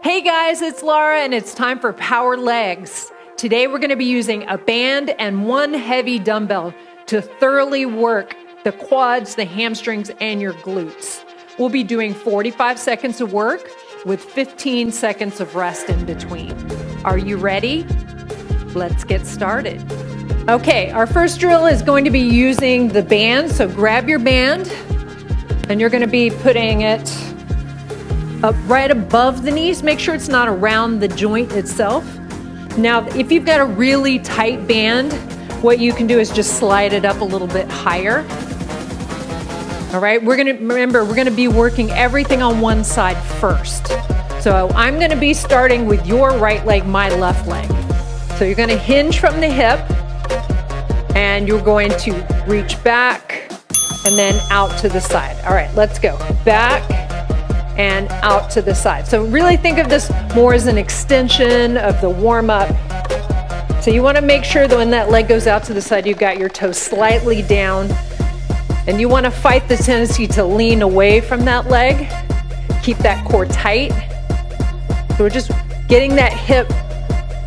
Hey guys, it's Laura and it's time for Power Legs. Today we're going to be using a band and one heavy dumbbell to thoroughly work the quads, the hamstrings, and your glutes. We'll be doing 45 seconds of work with 15 seconds of rest in between. Are you ready? Let's get started. Okay, our first drill is going to be using the band. So grab your band and you're going to be putting it up right above the knees. Make sure it's not around the joint itself. Now, if you've got a really tight band, what you can do is just slide it up a little bit higher. All right, we're gonna be working everything on one side first. So I'm gonna be starting with your right leg, my left leg. So you're gonna hinge from the hip and you're going to reach back and then out to the side. All right, let's go. Back and out to the side. So really think of this more as an extension of the warm-up. So you want to make sure that when that leg goes out to the side, you've got your toes slightly down, and you want to fight the tendency to lean away from that leg. Keep that core tight. So we're just getting that hip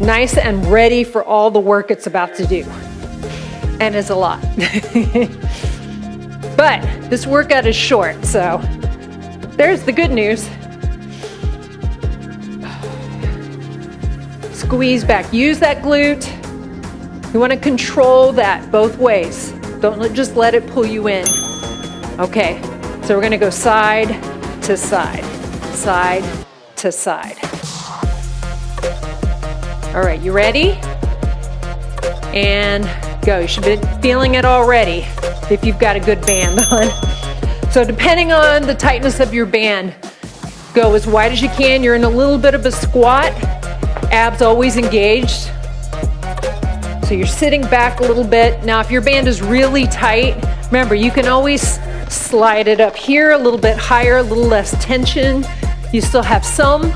nice and ready for all the work it's about to do. And it's a lot. But this workout is short, so there's the good news. Squeeze back. Use that glute. You want to control that both ways. Don't just let it pull you in. Okay, so we're going to go side to side, side to side. All right, you ready? And go. You should be feeling it already if you've got a good band on. So depending on the tightness of your band, go as wide as you can. You're in a little bit of a squat, abs always engaged. So you're sitting back a little bit. Now if your band is really tight, remember you can always slide it up here a little bit higher, a little less tension. You still have some.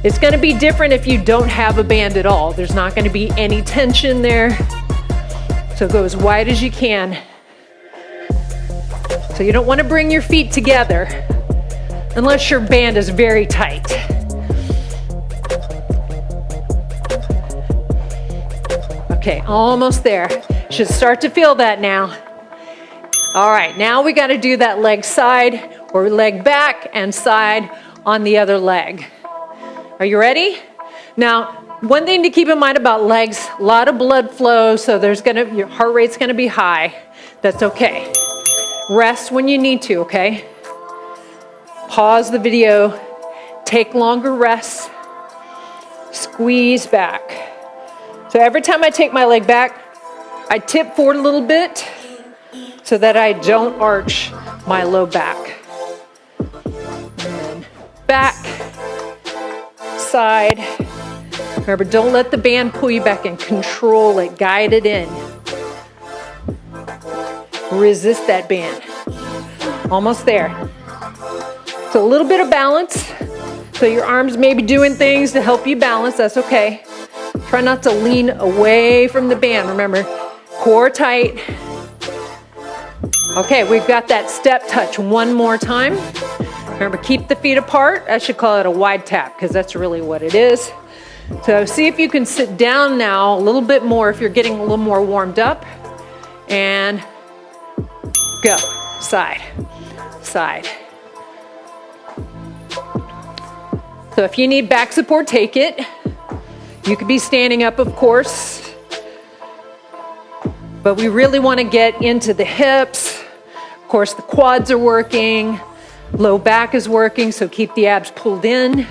It's going to be different if you don't have a band at all. There's not going to be any tension there. So go as wide as you can. So you don't want to bring your feet together unless your band is very tight. Okay, almost there. Should start to feel that now. All right, now we got to do that leg side or leg back and side on the other leg. Are you ready? Now, one thing to keep in mind about legs, a lot of blood flow, so your heart rate's going to be high. That's okay. Rest when you need to, okay? Pause the video, take longer rests, squeeze back. So every time I take my leg back, I tip forward a little bit so that I don't arch my low back. And then back, side. Remember, don't let the band pull you back in. Control it, guide it in. Resist that band. Almost there. So a little bit of balance. So your arms may be doing things to help you balance. That's okay. Try not to lean away from the band. Remember, core tight. Okay, we've got that step touch one more time. Remember, keep the feet apart. I should call it a wide tap because that's really what it is. So see if you can sit down now a little bit more if you're getting a little more warmed up. And go. Side, side. So if you need back support, take it. You could be standing up, of course. But we really want to get into the hips. Of course, the quads are working. Low back is working, so keep the abs pulled in.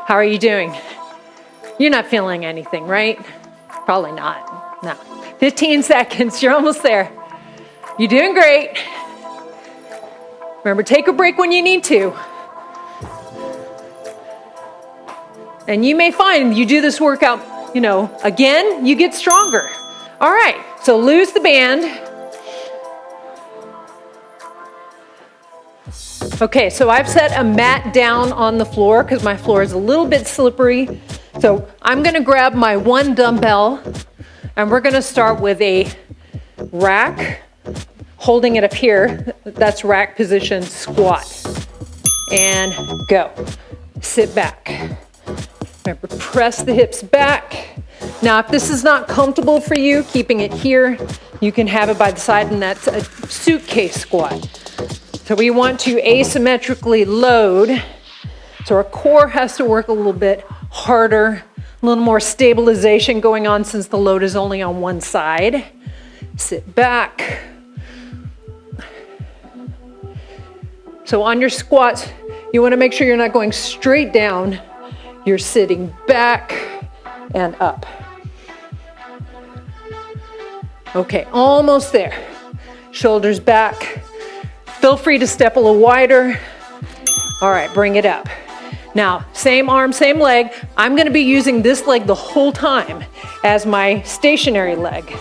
How are you doing? You're not feeling anything, right? Probably not. No. 15 seconds. You're almost there. You're doing great. Remember, take a break when you need to. And you may find you do this workout, again, you get stronger. All right. So lose the band. Okay, so I've set a mat down on the floor because my floor is a little bit slippery. So I'm going to grab my one dumbbell and we're going to start with a rack, holding it up here. That's rack position squat. And go. Sit back. Remember, press the hips back. Now, if this is not comfortable for you, keeping it here, you can have it by the side, and that's a suitcase squat. So we want to asymmetrically load. So our core has to work a little bit harder, a little more stabilization going on since the load is only on one side. Sit back. So on your squats, you want to make sure you're not going straight down. You're sitting back and up. Okay, almost there. Shoulders back. Feel free to step a little wider. All right, bring it up. Now, same arm, same leg. I'm going to be using this leg the whole time as my stationary leg.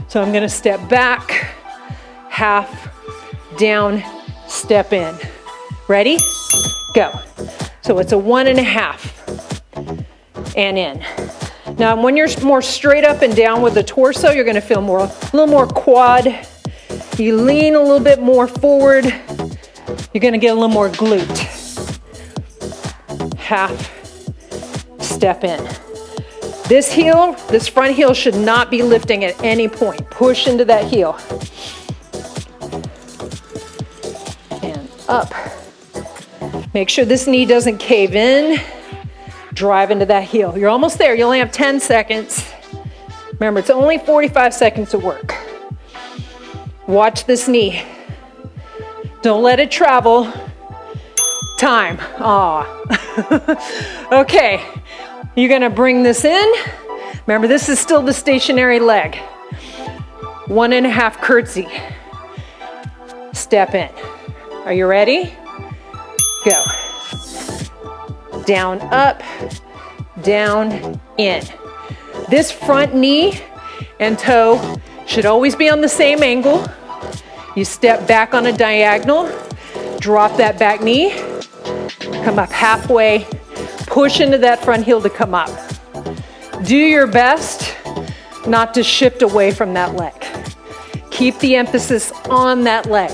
So I'm going to step back, half, down, step in. Ready? Go. So it's a 1.5 and in. Now, when you're more straight up and down with the torso, you're going to feel a little more quad. You lean a little bit more forward, you're going to get a little more glute. Half, step in. This heel, this front heel should not be lifting at any point. Push into that heel. And up. Make sure this knee doesn't cave in. Drive into that heel. You're almost there. You only have 10 seconds. Remember, it's only 45 seconds of work. Watch this knee. Don't let it travel. Time. Aw. Okay. You're going to bring this in. Remember, this is still the stationary leg. 1.5 curtsy. Step in. Are you ready? Go. Down, up, down, in. This front knee and toe should always be on the same angle. You step back on a diagonal, drop that back knee, come up halfway, push into that front heel to come up. Do your best not to shift away from that leg. Keep the emphasis on that leg.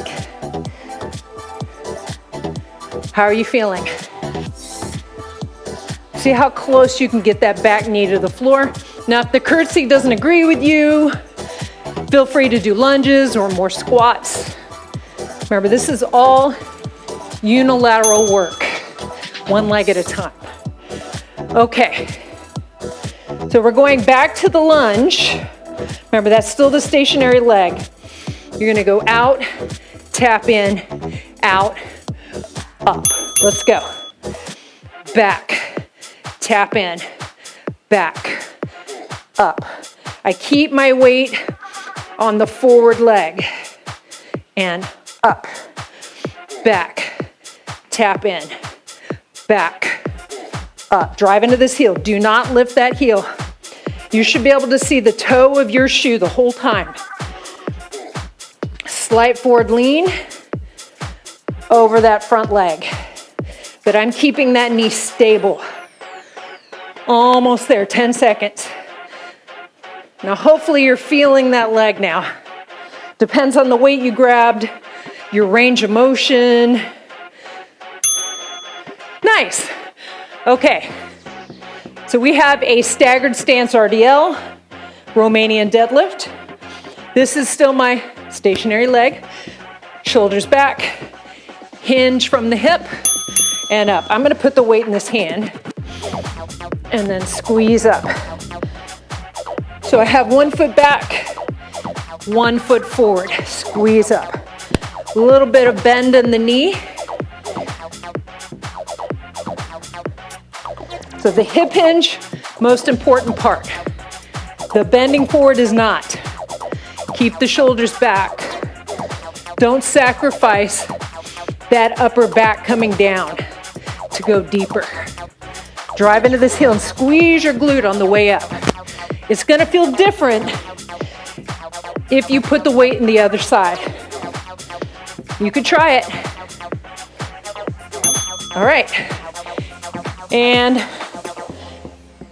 How are you feeling? See how close you can get that back knee to the floor. Now, if the curtsy doesn't agree with you, feel free to do lunges or more squats. Remember, this is all unilateral work, one leg at a time. Okay, so we're going back to the lunge. Remember, that's still the stationary leg. You're gonna go out, tap in, out, up. Let's go. Back, tap in, back, up. I keep my weight on the forward leg and up, back, tap in, back, up. Drive into this heel. Do not lift that heel. You should be able to see the toe of your shoe the whole time. Slight forward lean over that front leg. But I'm keeping that knee stable. Almost there, 10 seconds. Now hopefully you're feeling that leg now. Depends on the weight you grabbed, your range of motion. Nice. Okay. So we have a staggered stance RDL, Romanian deadlift. This is still my stationary leg. Shoulders back, hinge from the hip and up. I'm gonna put the weight in this hand and then squeeze up. So I have 1 foot back, 1 foot forward, squeeze up. A little bit of bend in the knee. So the hip hinge, most important part. The bending forward is not. Keep the shoulders back. Don't sacrifice that upper back coming down to go deeper. Drive into this heel and squeeze your glute on the way up. It's gonna feel different if you put the weight in the other side. You could try it. All right. And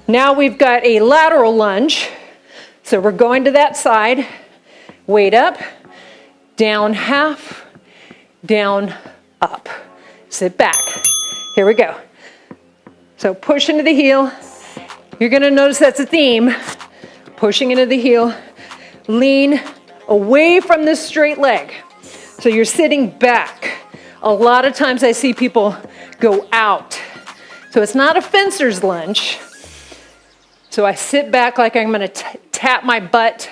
now we've got a lateral lunge. So we're going to that side, weight up, down half, down, up. Sit back. Here we go. So push into the heel. You're gonna notice that's a theme. Pushing into the heel. Lean away from this straight leg. So you're sitting back. A lot of times I see people go out. So it's not a fencer's lunge. So I sit back like I'm gonna tap my butt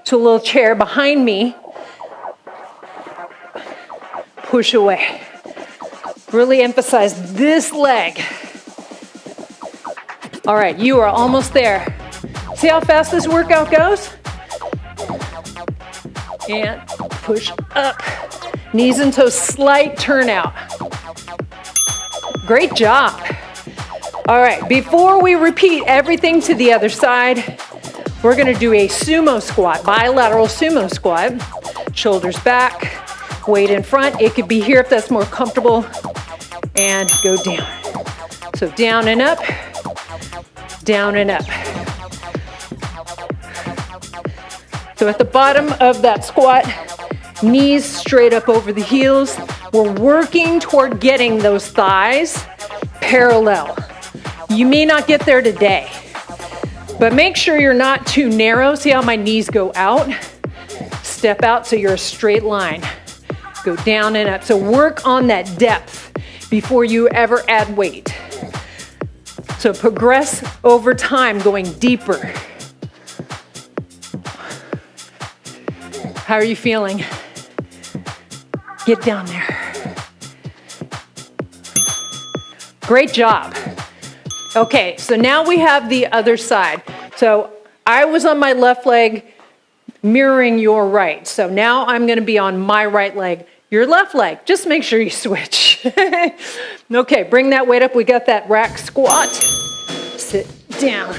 to a little chair behind me. Push away. Really emphasize this leg. All right, you are almost there. See how fast this workout goes? And push up. Knees and toes, slight turnout. Great job. All right, before we repeat everything to the other side, we're gonna do a sumo squat, bilateral sumo squat. Shoulders back, weight in front. It could be here if that's more comfortable. And go down. So down and up, down and up. So at the bottom of that squat, knees straight up over the heels. We're working toward getting those thighs parallel. You may not get there today, but make sure you're not too narrow. See how my knees go out? Step out so you're a straight line. Go down and up. So work on that depth before you ever add weight. So progress over time, going deeper. How are you feeling? Get down there. Great job. Okay, so now we have the other side. So I was on my left leg mirroring your right. So now I'm gonna be on my right leg, your left leg. Just make sure you switch. Okay, bring that weight up. We got that rack squat. Sit down.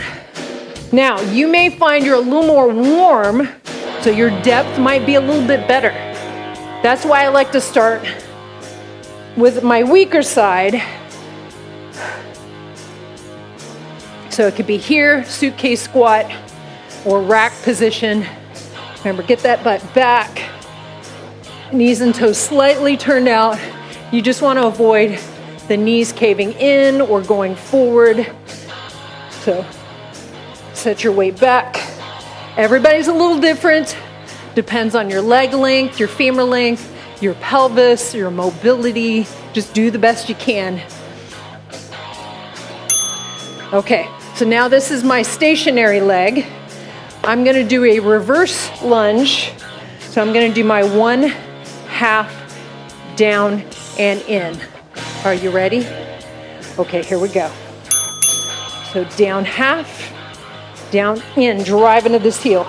Now, you may find you're a little more warm, so your depth might be a little bit better. That's why I like to start with my weaker side. So it could be here, suitcase squat, or rack position. Remember, get that butt back. Knees and toes slightly turned out. You just want to avoid the knees caving in or going forward. So set your weight back. Everybody's a little different. Depends on your leg length, your femur length, your pelvis, your mobility. Just do the best you can. Okay, so now this is my stationary leg. I'm gonna do a reverse lunge. So I'm gonna do my 1/2 down and in. Are you ready? Okay, here we go. So down half, down in, drive into this heel.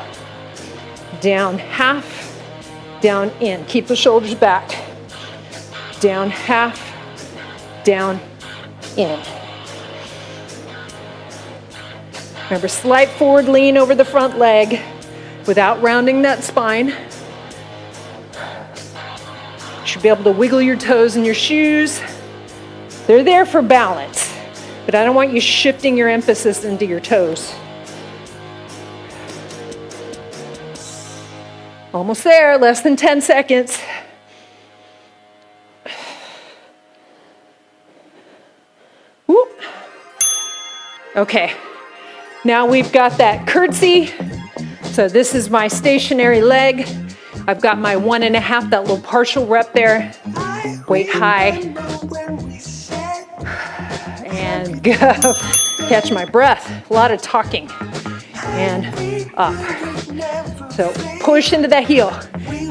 Down half, down in. Keep the shoulders back. Down half, down in. Remember, slight forward lean over the front leg without rounding that spine. You should be able to wiggle your toes in your shoes. They're there for balance, but I don't want you shifting your emphasis into your toes. Almost there, less than 10 seconds. Whoop. Okay, now we've got that curtsy. So this is my stationary leg. I've got my 1.5, that little partial rep there. Weight high. And go. Catch my breath. A lot of talking. And up. So push into that heel.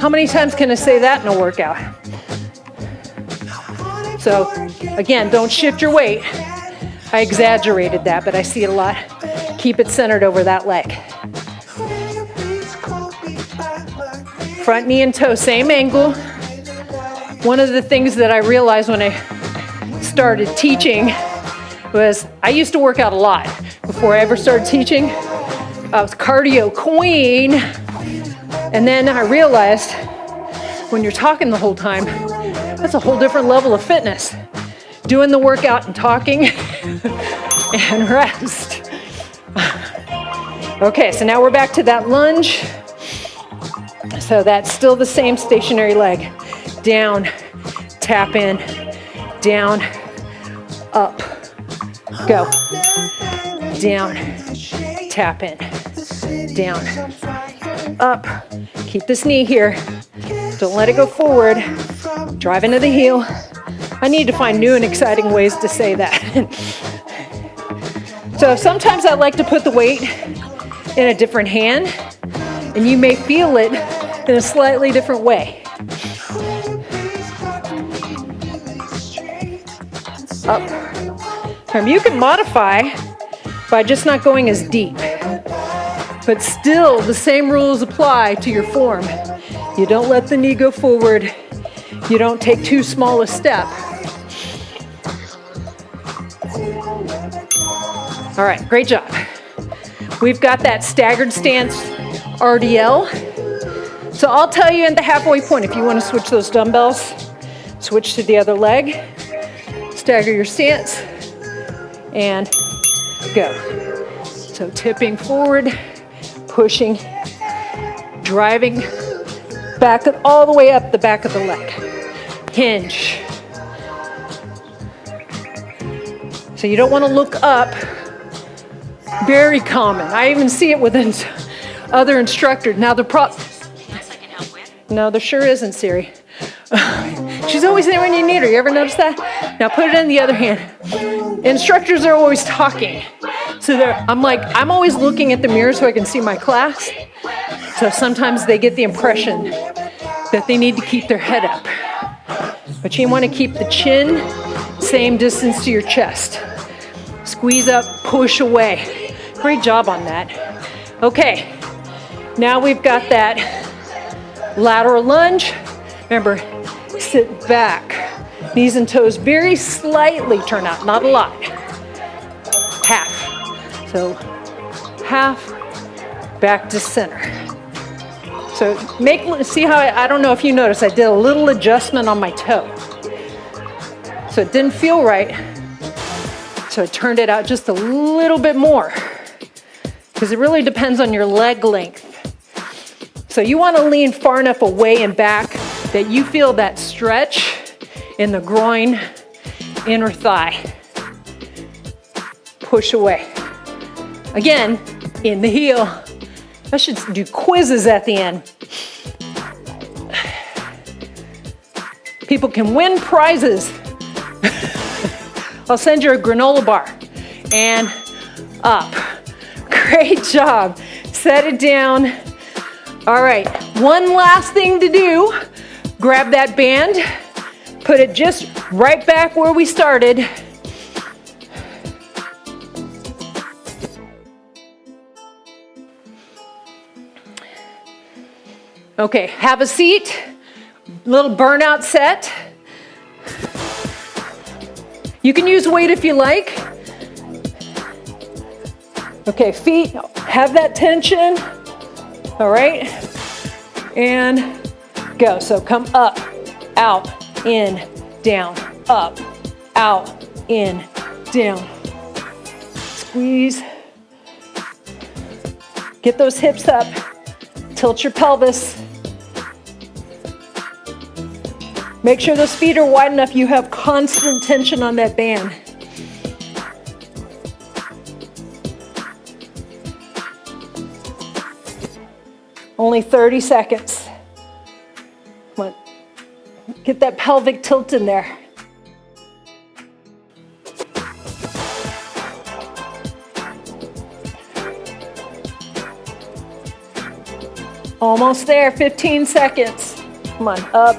How many times can I say that in a workout? So again, don't shift your weight. I exaggerated that, but I see it a lot. Keep it centered over that leg. Front knee and toe, same angle. One of the things that I realized when I started teaching was I used to work out a lot before I ever started teaching. I was cardio queen. And then I realized when you're talking the whole time, that's a whole different level of fitness. Doing the workout and talking and rest. Okay, so now we're back to that lunge. So that's still the same stationary leg. Down, tap in, down, up, go, down, tap in, down, up. Keep this knee here. Don't let it go forward. Drive into the heel. I need to find new and exciting ways to say that. So sometimes I like to put the weight in a different hand, and you may feel it in a slightly different way. Up. You can modify by just not going as deep, but still the same rules apply to your form. You don't let the knee go forward. You don't take too small a step. All right, great job. We've got that staggered stance RDL. So I'll tell you in the halfway point, if you want to switch those dumbbells, switch to the other leg, stagger your stance, and go. So tipping forward, pushing, driving back all the way up the back of the leg. Hinge. So you don't want to look up. Very common. I even see it within other instructors. Now no, there sure isn't, Siri. She's always there when you need her. You ever notice that? Now put it in the other hand. Instructors are always talking. So I'm always looking at the mirror so I can see my class. So sometimes they get the impression that they need to keep their head up. But you want to keep the chin same distance to your chest. Squeeze up, push away. Great job on that. Okay, now we've got that lateral lunge. Remember, sit back. Knees and toes very slightly turn out, not a lot. Half. So half, back to center. So see how I don't know if you noticed, I did a little adjustment on my toe. So it didn't feel right. So I turned it out just a little bit more, because it really depends on your leg length. So you want to lean far enough away and back that you feel that stretch in the groin, inner thigh. Push away. Again, in the heel. I should do quizzes at the end. People can win prizes. I'll send you a granola bar. And up. Great job. Set it down. All right, one last thing to do. Grab that band. Put it just right back where we started. Okay, have a seat. Little burnout set. You can use weight if you like. Okay, feet, have that tension. All right, and go. So come up, out, in, down, up, out, in, down. Squeeze. Get those hips up. Tilt your pelvis. Make sure those feet are wide enough you have constant tension on that band. Only 30 seconds. Come on. Get that pelvic tilt in there. Almost there, 15 seconds. Come on, up,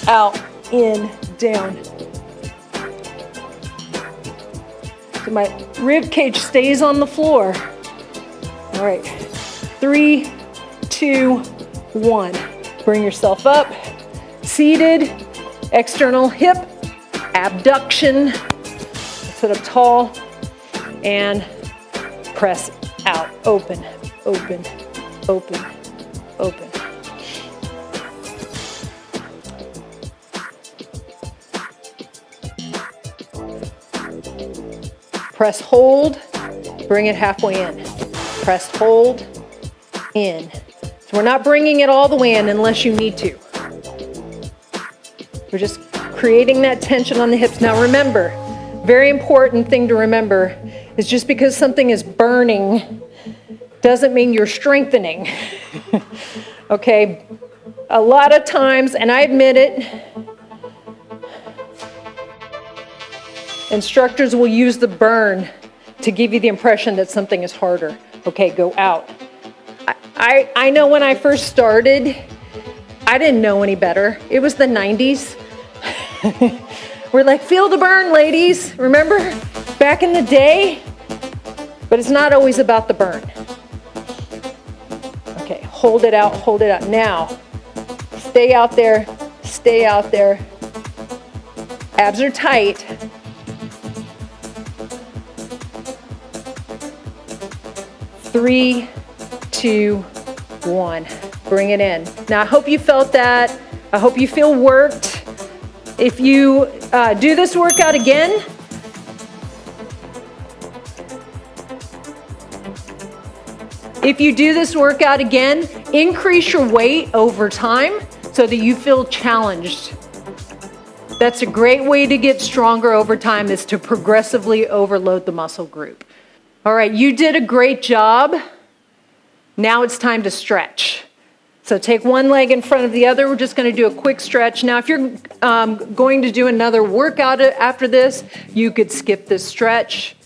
out, in, down. So my rib cage stays on the floor. All right, 3, 2, 1. Bring yourself up, seated, external hip, abduction. Sit up tall and press out, open, open, open, open. Press, hold, bring it halfway in. Press, hold, in. So we're not bringing it all the way in unless you need to. We're just creating that tension on the hips. Now remember, very important thing to remember is just because something is burning doesn't mean you're strengthening. Okay, a lot of times, and I admit it, instructors will use the burn to give you the impression that something is harder. Okay, go out. I know when I first started, I didn't know any better. It was the 90s. We're like, feel the burn, ladies. Remember back in the day? But it's not always about the burn. Okay, hold it out, hold it out. Now, stay out there, stay out there. Abs are tight. Three, 2, 1. Bring it in. Now, I hope you felt that. I hope you feel worked. If you do this workout again, increase your weight over time so that you feel challenged. That's a great way to get stronger over time, is to progressively overload the muscle group. All right, you did a great job. Now it's time to stretch. So take one leg in front of the other. We're just going to do a quick stretch. Now, if you're going to do another workout after this, you could skip this stretch.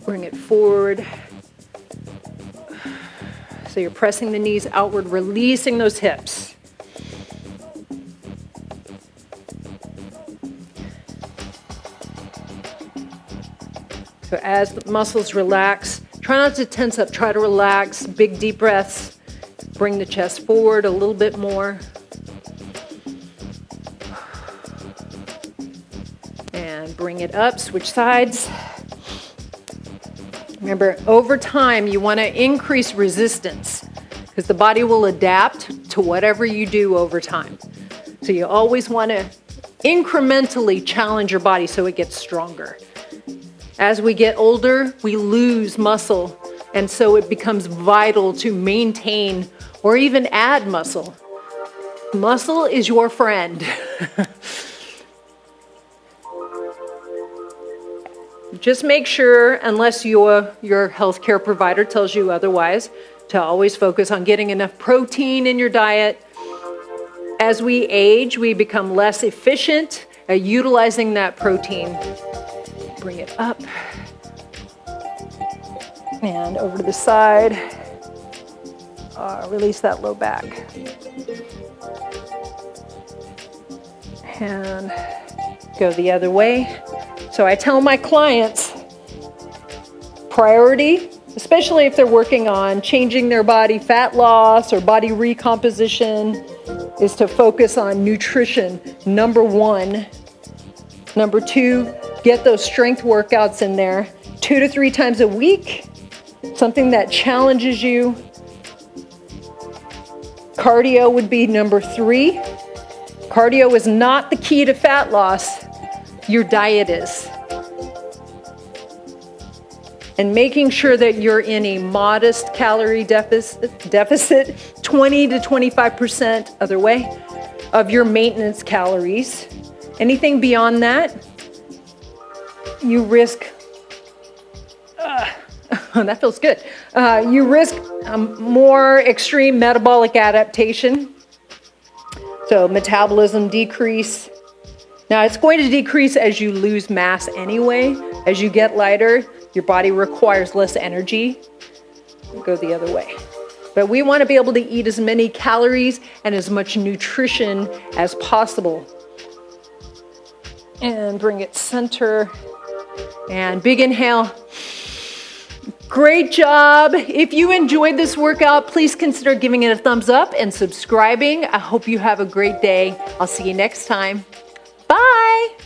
Bring it forward. So you're pressing the knees outward, releasing those hips. So as the muscles relax, try not to tense up, try to relax. Big deep breaths. Bring the chest forward a little bit more. And bring it up, switch sides. Remember, over time, you want to increase resistance because the body will adapt to whatever you do over time. So you always want to incrementally challenge your body so it gets stronger. As we get older, we lose muscle, and so it becomes vital to maintain or even add muscle. Muscle is your friend. Just make sure, unless your healthcare provider tells you otherwise, to always focus on getting enough protein in your diet. As we age, we become less efficient at utilizing that protein. Bring it up and over to the side. Release that low back. And go the other way. So I tell my clients, priority, especially if they're working on changing their body fat loss or body recomposition, is to focus on nutrition, number 1. Number 2, get those strength workouts in there 2 to 3 times a week, something that challenges you. Cardio would be number 3. Cardio is not the key to fat loss. Your diet is. And making sure that you're in a modest calorie deficit 20 to 25% other way of your maintenance calories. Anything beyond that, you risk, that feels good. You risk more extreme metabolic adaptation. So metabolism decrease. Now it's going to decrease as you lose mass anyway. As you get lighter, your body requires less energy. Go the other way. But we want to be able to eat as many calories and as much nutrition as possible. And bring it center. And big inhale. Great job. If you enjoyed this workout, please consider giving it a thumbs up and subscribing. I hope you have a great day. I'll see you next time. Bye.